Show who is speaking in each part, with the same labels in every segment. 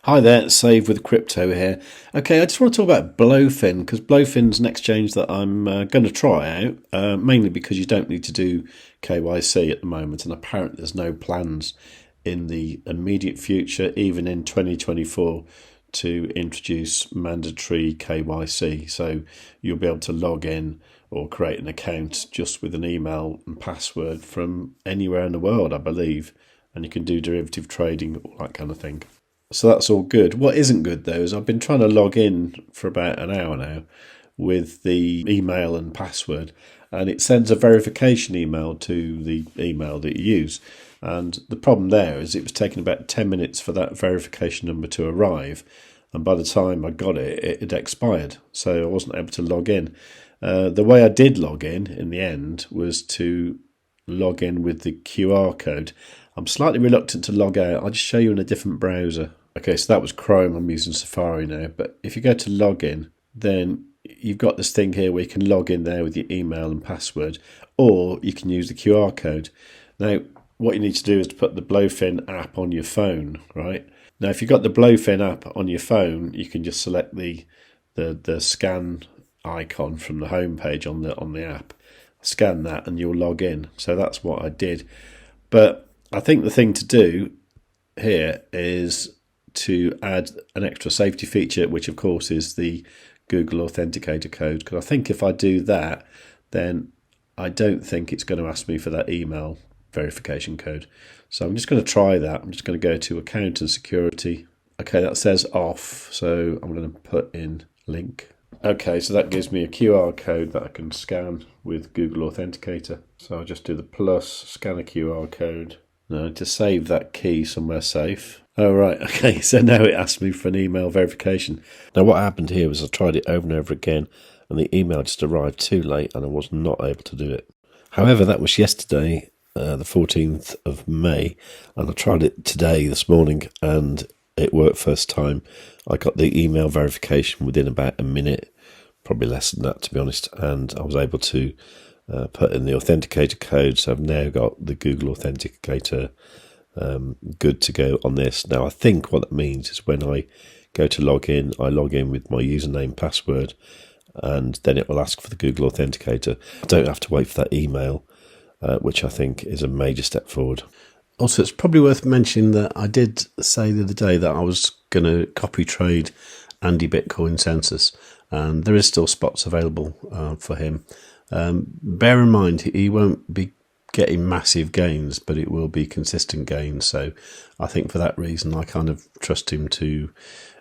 Speaker 1: Hi there, it's Save with Crypto here. Okay, I just want to talk about BloFin because BloFin's an exchange that I'm going to try out, mainly because you don't need to do KYC at the moment, and apparently there's no plans in the immediate future, even in 2024, to introduce mandatory KYC. So you'll be able to log in or create an account just with an email and password from anywhere in the world, I believe, and you can do derivative trading, all that kind of thing. So that's all good. What isn't good though is I've been trying to log in for about an hour now with the email and password, and it sends a verification email to the email that you use. And the problem there is it was taking about 10 minutes for that verification number to arrive, and by the time I got it, it had expired, so I wasn't able to log in. The way I did log in the end was to log in with the QR code. I'm slightly reluctant to log out. I'll just show you in a different browser. Okay, so that was Chrome. I'm using Safari now. But if you go to login, then you've got this thing here where you can log in there with your email and password, or you can use the QR code. Now, what you need to do is to put the BloFin app on your phone, right? Now, if you've got the BloFin app on your phone, you can just select the scan icon from the home page on the app. Scan that and you'll log in. So that's what I did. But I think the thing to do here is to add an extra safety feature, which of course is the Google Authenticator code. Because I think if I do that, then I don't think it's going to ask me for that email verification code. So I'm just going to try that. I'm just going to go to Account and Security. Okay, that says off. So I'm going to put in link. Okay, so that gives me a QR code that I can scan with Google Authenticator. So I'll just do the plus, scan a QR code. No, to save that key somewhere safe. Oh, right. Okay, so now it asks me for an email verification. Now, what happened here was I tried it over and over again, and the email just arrived too late, and I was not able to do it. However, that was yesterday, the 14th of May, and I tried it today, this morning, and it worked first time. I got the email verification within about a minute, probably less than that, to be honest, and I was able to put in the authenticator code. So I've now got the Google Authenticator good to go on this. Now, I think what that means is when I go to log in, I log in with my username, password, and then it will ask for the Google Authenticator. I don't have to wait for that email, which I think is a major step forward. Also, it's probably worth mentioning that I did say the other day that I was going to copy trade Andy Bitcoin Census, and there is still spots available for him. Bear in mind, he won't be getting massive gains, but it will be consistent gains. So I think for that reason, I kind of trust him to,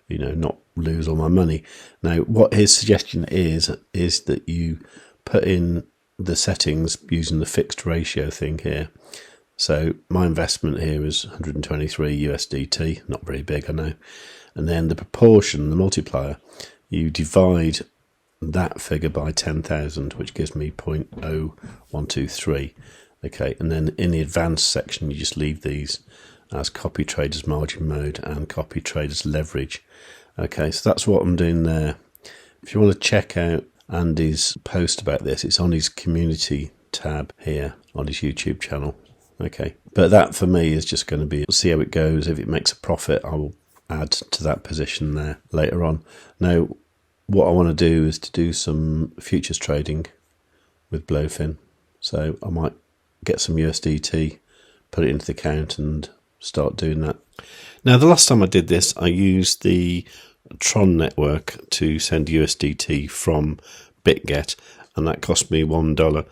Speaker 1: not lose all my money. Now, what his suggestion is that you put in the settings using the fixed ratio thing here. So my investment here is 123 USDT, not very big, I know. And then the proportion, the multiplier, you divide that figure by 10,000, which gives me 0.0123. Okay, and then in the advanced section, you just leave these as copy traders margin mode and copy traders leverage. Okay, so that's what I'm doing there. If you want to check out Andy's post about this, it's on his community tab here on his YouTube channel. Okay, but that for me is just going to be, see how it goes. If it makes a profit, I will add to that position there later on. Now, what I want to do is to do some futures trading with BloFin. So I might get some USDT, put it into the account and start doing that. Now, the last time I did this, I used the Tron network to send USDT from Bitget, and that cost me $1.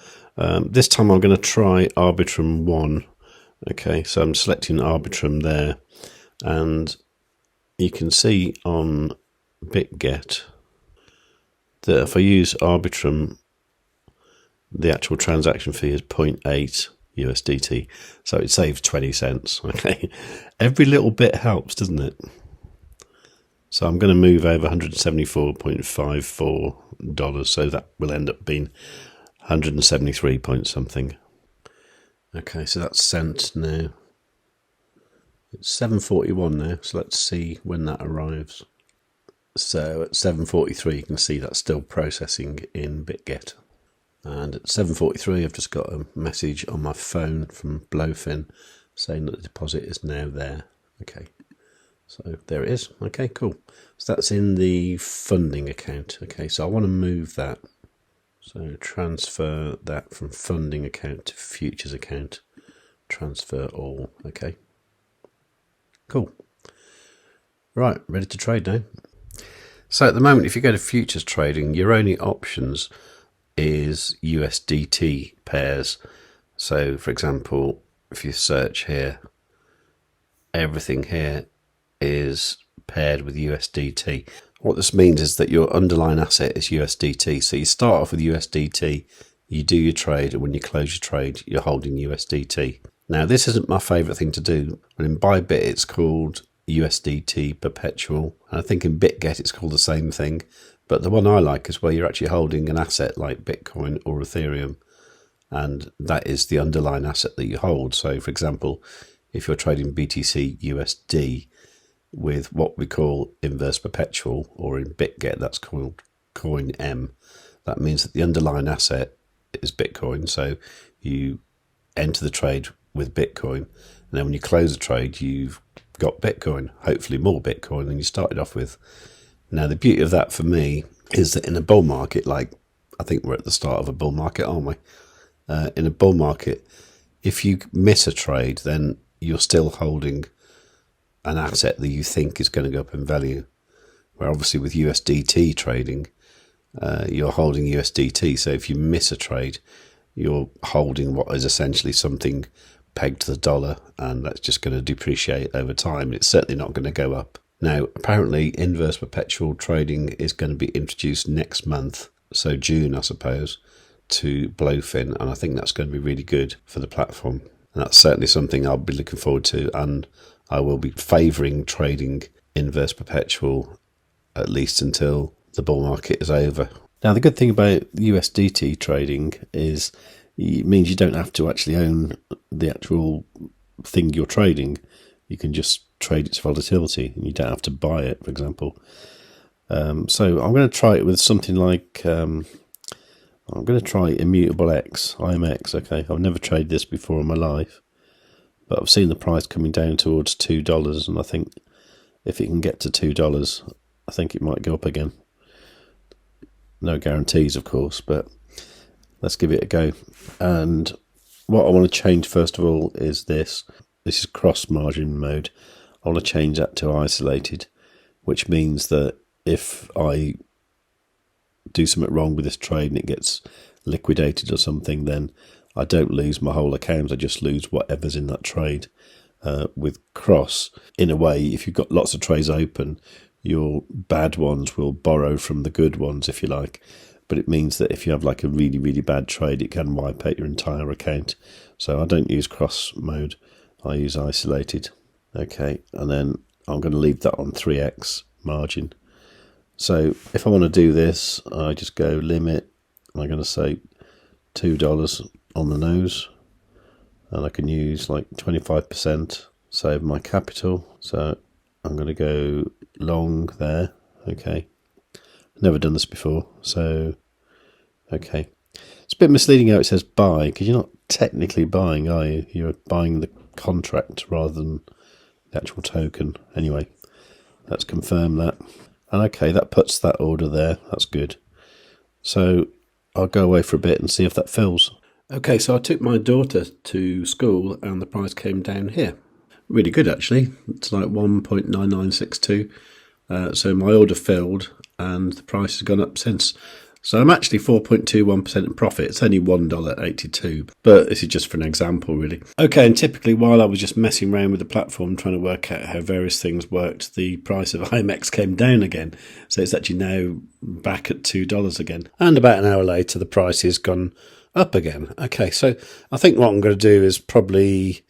Speaker 1: This time I'm going to try Arbitrum 1. Okay, so I'm selecting Arbitrum there, and you can see on Bitget that if I use Arbitrum, the actual transaction fee is 0.8 USDT, so it saves 20 cents. Okay, every little bit helps, doesn't it? So I'm going to move over $174.54, so that will end up being 173 point something. Okay, so that's sent now. It's 7:41 now, so let's see when that arrives. So at 7:43, you can see that's still processing in Bitget. And at 7:43, I've just got a message on my phone from BloFin saying that the deposit is now there. Okay, So there it is. Okay, cool. So that's in the funding account. Okay, so I want to move that. So transfer that from funding account to futures account. Transfer all. Okay. Cool. Right, ready to trade now. So at the moment, if you go to futures trading, your only options is USDT pairs. So for example, if you search here, everything here is paired with USDT. What this means is that your underlying asset is USDT. So you start off with USDT, you do your trade, and when you close your trade, you're holding USDT. Now, this isn't my favorite thing to do. But in ByBit, it's called USDT perpetual. And I think in Bitget, it's called the same thing. But the one I like is where you're actually holding an asset like Bitcoin or Ethereum. And that is the underlying asset that you hold. So, for example, if you're trading BTC USD with what we call inverse perpetual, or in Bitget, that's called Coin M, that means that the underlying asset is Bitcoin. So you enter the trade with Bitcoin, and then when you close the trade, you've got Bitcoin, hopefully more Bitcoin than you started off with. Now, the beauty of that for me is that in a bull market, like I think we're at the start of a bull market, aren't we? In a bull market, if you miss a trade, then you're still holding an asset that you think is going to go up in value. Where obviously with USDT trading, you're holding USDT. So if you miss a trade, you're holding what is essentially something pegged to the dollar, and that's just going to depreciate over time. It's certainly not going to go up. Now, apparently, inverse perpetual trading is going to be introduced next month, so June, I suppose, to BloFin, and I think that's going to be really good for the platform. And that's certainly something I'll be looking forward to, and I will be favouring trading inverse perpetual at least until the bull market is over. Now, the good thing about USDT trading is it means you don't have to actually own the actual thing you're trading. You can just trade its volatility, and you don't have to buy it, for example. So I'm going to try it with something like, I'm going to try Immutable X, IMX. Okay, I've never traded this before in my life, but I've seen the price coming down towards $2, and I think if it can get to $2, I think it might go up again. No guarantees, of course, but let's give it a go. And what I want to change first of all is this. This is cross margin mode. I want to change that to isolated, which means that if I do something wrong with this trade and it gets liquidated or something, then I don't lose my whole account. I just lose whatever's in that trade. With cross, in a way, if you've got lots of trades open, your bad ones will borrow from the good ones, if you like. But it means that if you have like a really, really bad trade, it can wipe out your entire account. So I don't use cross mode. I use isolated. Okay, and then I'm going to leave that on 3x margin. So if I want to do this, I just go limit. I'm going to say $2 on the nose. And I can use like 25%, save my capital. So I'm going to go long there. Okay. Never done this before. So, okay. It's a bit misleading how it says buy, because you're not technically buying, are you? You're buying the contract rather than the actual token. Anyway, let's confirm that. And okay, that puts that order there. That's good. So I'll go away for a bit and see if that fills. Okay, so I took my daughter to school and the price came down here. Really good, actually. It's like 1.9962. So my order filled and the price has gone up since. So I'm actually 4.21% in profit. It's only $1.82, but this is just for an example, really. Okay, and typically while I was just messing around with the platform trying to work out how various things worked, the price of IMX came down again. So it's actually now back at $2 again. And about an hour later, the price has gone up again. Okay, so I think what I'm going to do is probably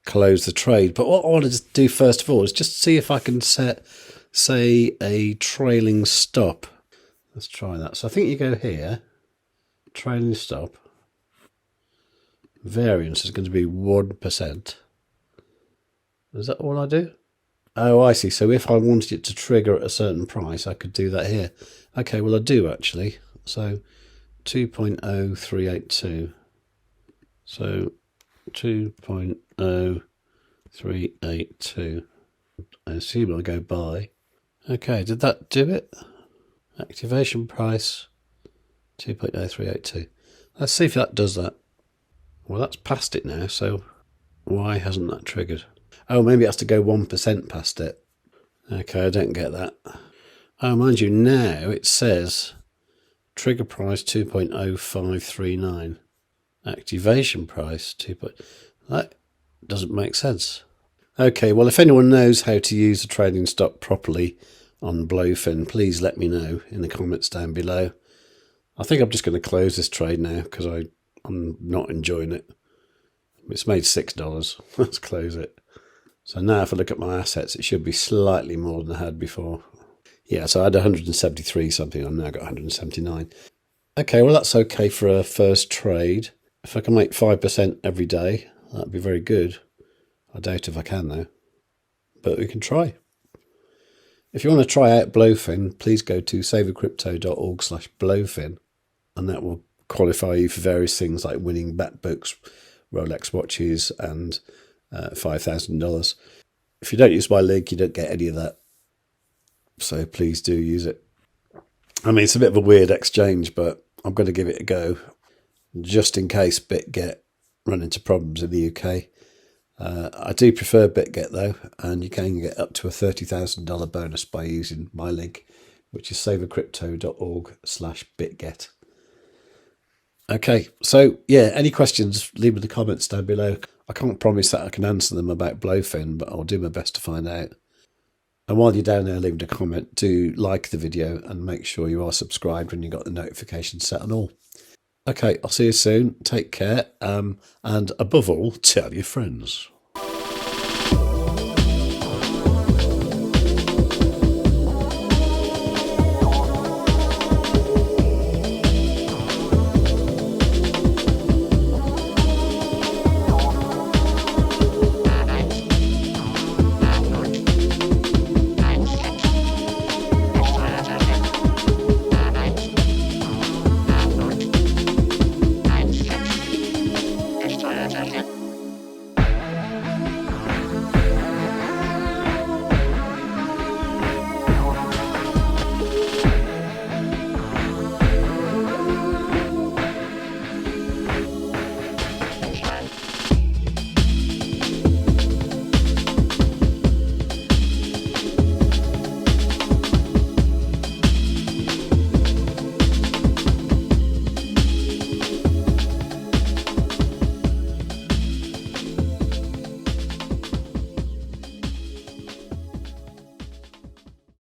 Speaker 1: close the trade. But what I want to do first of all is just see if I can set, say, a trailing stop. Let's try that. So I think you go here, trailing stop. Variance is going to be 1%. Is that all I do? Oh, I see. So if I wanted it to trigger at a certain price, I could do that here. Okay, well, I do actually. So 2.0382. So 2.0382. I assume I'll go buy. Okay, did that do it? Activation price 2.0382. Let's see if that does that. Well, that's past it now, so why hasn't that triggered? Oh, maybe it has to go 1% past it. Okay, I don't get that. Oh, mind you, now it says trigger price 2.0539. Activation price 2. That doesn't make sense. Okay, well, if anyone knows how to use the trading stock properly on BloFin, please let me know in the comments down below. I think I'm just going to close this trade now because I'm not enjoying it. It's made $6. Let's close it. So now if I look at my assets, it should be slightly more than I had before. Yeah, so I had 173 something. I've now got 179. Okay, well, that's okay for a first trade. If I can make 5% every day, that'd be very good. I doubt if I can, though. But we can try. If you want to try out BloFin, please go to savewith.crypto.org/BloFin, and that will qualify you for various things like winning MacBooks, Rolex watches, and $5,000. If you don't use my link, you don't get any of that. So please do use it. I mean, it's a bit of a weird exchange, but I'm going to give it a go, just in case Bitget run into problems in the UK. I do prefer Bitget though, and you can get up to a $30,000 bonus by using my link, which is savewithcrypto.org/Bitget. Okay, so yeah, any questions, leave in the comments down below. I can't promise that I can answer them about BloFin, but I'll do my best to find out. And while you're down there leaving a comment, do like the video and make sure you are subscribed when you've got the notifications set and all. Okay, I'll see you soon. Take care. And above all, tell your friends.